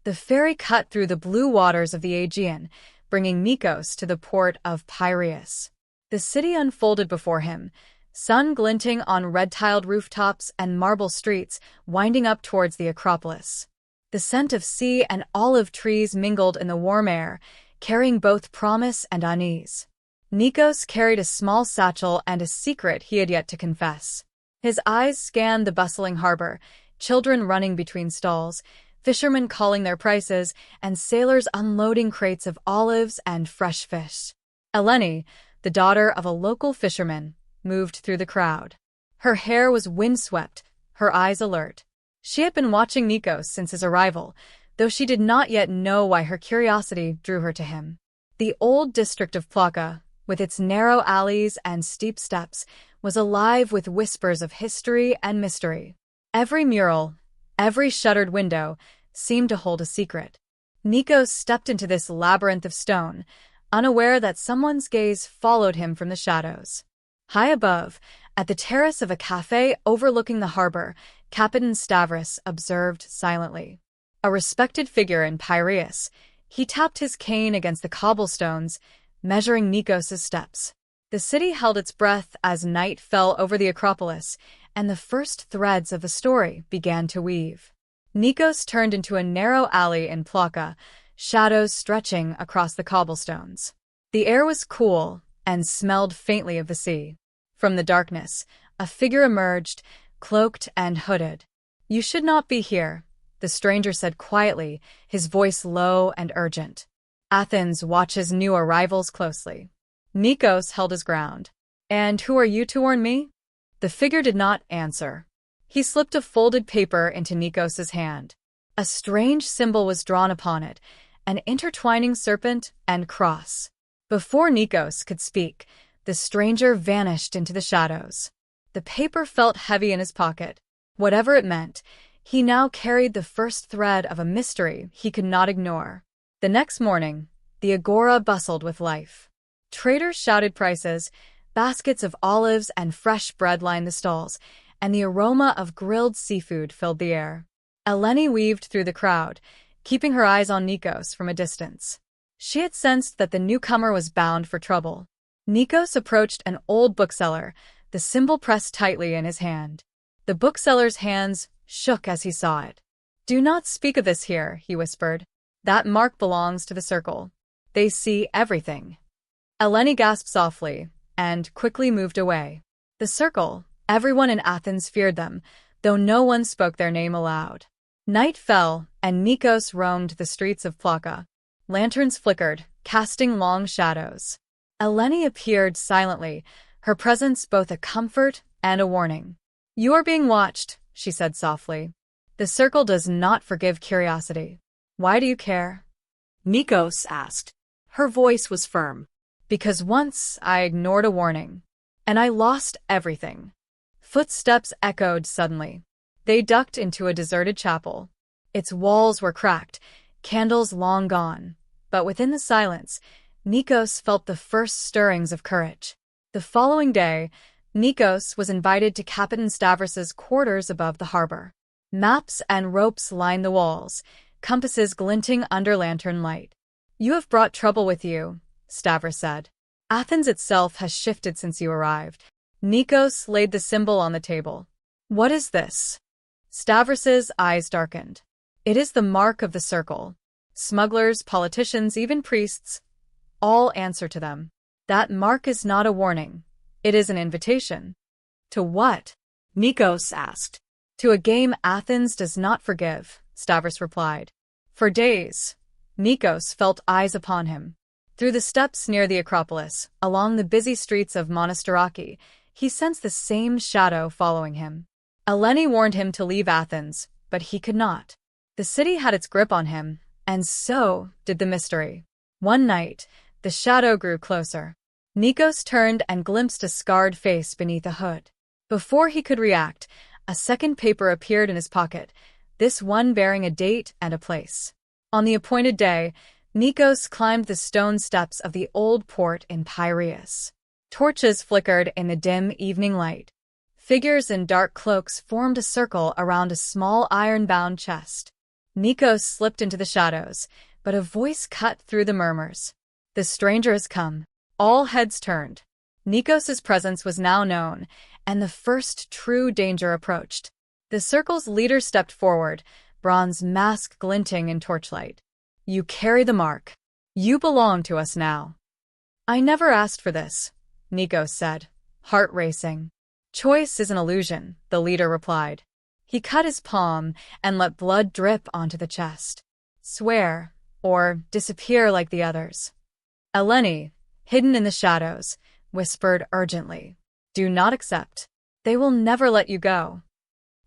The ferry cut through the blue waters of the Aegean, bringing Nikos to the port of Piraeus. The city unfolded before him, sun glinting on red-tiled rooftops and marble streets winding up towards the Acropolis. The scent of sea and olive trees mingled in the warm air, carrying both promise and unease. Nikos carried a small satchel and a secret he had yet to confess. His eyes scanned the bustling harbor, children running between stalls, fishermen calling their prices, and sailors unloading crates of olives and fresh fish. Eleni, the daughter of a local fisherman, moved through the crowd. Her hair was windswept, her eyes alert. She had been watching Nikos since his arrival, though she did not yet know why her curiosity drew her to him. The old district of Plaka, with its narrow alleys and steep steps, was alive with whispers of history and mystery. Every mural, every shuttered window, seemed to hold a secret. Nikos stepped into this labyrinth of stone, unaware that someone's gaze followed him from the shadows. High above, at the terrace of a cafe overlooking the harbor, Captain Stavros observed silently. A respected figure in Piraeus, he tapped his cane against the cobblestones, measuring Nikos's steps. The city held its breath as night fell over the Acropolis, and the first threads of the story began to weave. Nikos turned into a narrow alley in Plaka, shadows stretching across the cobblestones. The air was cool and smelled faintly of the sea. From the darkness, a figure emerged, cloaked and hooded. "You should not be here," the stranger said quietly, his voice low and urgent. "Athens watches new arrivals closely." Nikos held his ground. "And who are you to warn me?" The figure did not answer. He slipped a folded paper into Nikos's hand. A strange symbol was drawn upon it, an intertwining serpent and cross. Before Nikos could speak, the stranger vanished into the shadows. The paper felt heavy in his pocket. Whatever it meant, he now carried the first thread of a mystery he could not ignore. The next morning, the agora bustled with life. Traders shouted prices, baskets of olives and fresh bread lined the stalls, and the aroma of grilled seafood filled the air. Eleni weaved through the crowd, keeping her eyes on Nikos from a distance. She had sensed that the newcomer was bound for trouble. Nikos approached an old bookseller, the symbol pressed tightly in his hand. The bookseller's hands shook as he saw it. "Do not speak of this here," he whispered. "That mark belongs to the circle. They see everything." Eleni gasped softly and quickly moved away. The circle, everyone in Athens feared them, though no one spoke their name aloud. Night fell, and Nikos roamed the streets of Plaka. Lanterns flickered, casting long shadows. Eleni appeared silently, her presence both a comfort and a warning. "You are being watched," she said softly. "The circle does not forgive curiosity." "Why do you care?" Nikos asked. Her voice was firm. "Because once I ignored a warning, and I lost everything." Footsteps echoed suddenly. They ducked into a deserted chapel. Its walls were cracked, candles long gone, but within the silence, Nikos felt the first stirrings of courage. The following day, Nikos was invited to Captain Stavros's quarters above the harbor. Maps and ropes lined the walls, compasses glinting under lantern light. "You have brought trouble with you," Stavros said. "Athens itself has shifted since you arrived." Nikos laid the symbol on the table. "What is this?" Stavros's eyes darkened. "It is the mark of the circle. Smugglers, politicians, even priests, all answer to them. That mark is not a warning. It is an invitation." "To what?" Nikos asked. "To a game Athens does not forgive," Stavros replied. For days, Nikos felt eyes upon him. Through the steps near the Acropolis, along the busy streets of Monastiraki, he sensed the same shadow following him. Eleni warned him to leave Athens, but he could not. The city had its grip on him, and so did the mystery. One night, the shadow grew closer. Nikos turned and glimpsed a scarred face beneath a hood. Before he could react, a second paper appeared in his pocket, this one bearing a date and a place. On the appointed day, Nikos climbed the stone steps of the old port in Piraeus. Torches flickered in the dim evening light. Figures in dark cloaks formed a circle around a small iron-bound chest. Nikos slipped into the shadows, but a voice cut through the murmurs. The stranger has come. All heads turned. Nikos's presence was now known, and the first true danger approached. The circle's leader stepped forward, bronze mask glinting in torchlight. You carry the mark. You belong to us now. I never asked for this, Nikos said, heart racing. Choice is an illusion, the leader replied. He cut his palm and let blood drip onto the chest. Swear, or disappear like the others. Eleni, hidden in the shadows, whispered urgently. Do not accept. They will never let you go.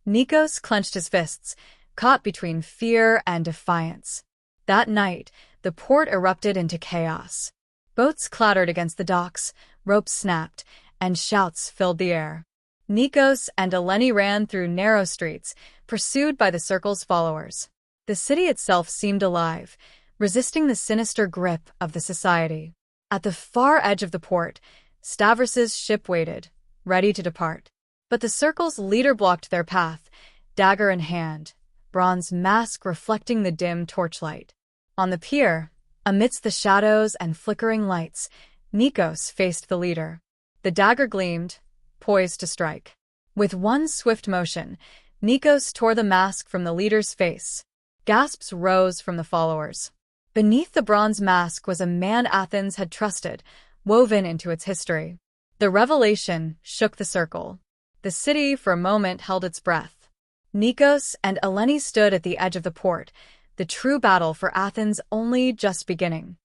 Nikos clenched his fists, caught between fear and defiance. That night, the port erupted into chaos. Boats clattered against the docks, ropes snapped, and shouts filled the air. Nikos and Eleni ran through narrow streets, pursued by the circle's followers. The city itself seemed alive, resisting the sinister grip of the society. At the far edge of the port, Stavros's ship waited, ready to depart. But the circle's leader blocked their path, dagger in hand, bronze mask reflecting the dim torchlight. On the pier, amidst the shadows and flickering lights, Nikos faced the leader. The dagger gleamed, poised to strike. With one swift motion, Nikos tore the mask from the leader's face. Gasps rose from the followers. Beneath the bronze mask was a man Athens had trusted, woven into its history. The revelation shook the circle. The city for a moment held its breath. Nikos and Eleni stood at the edge of the port, the true battle for Athens only just beginning.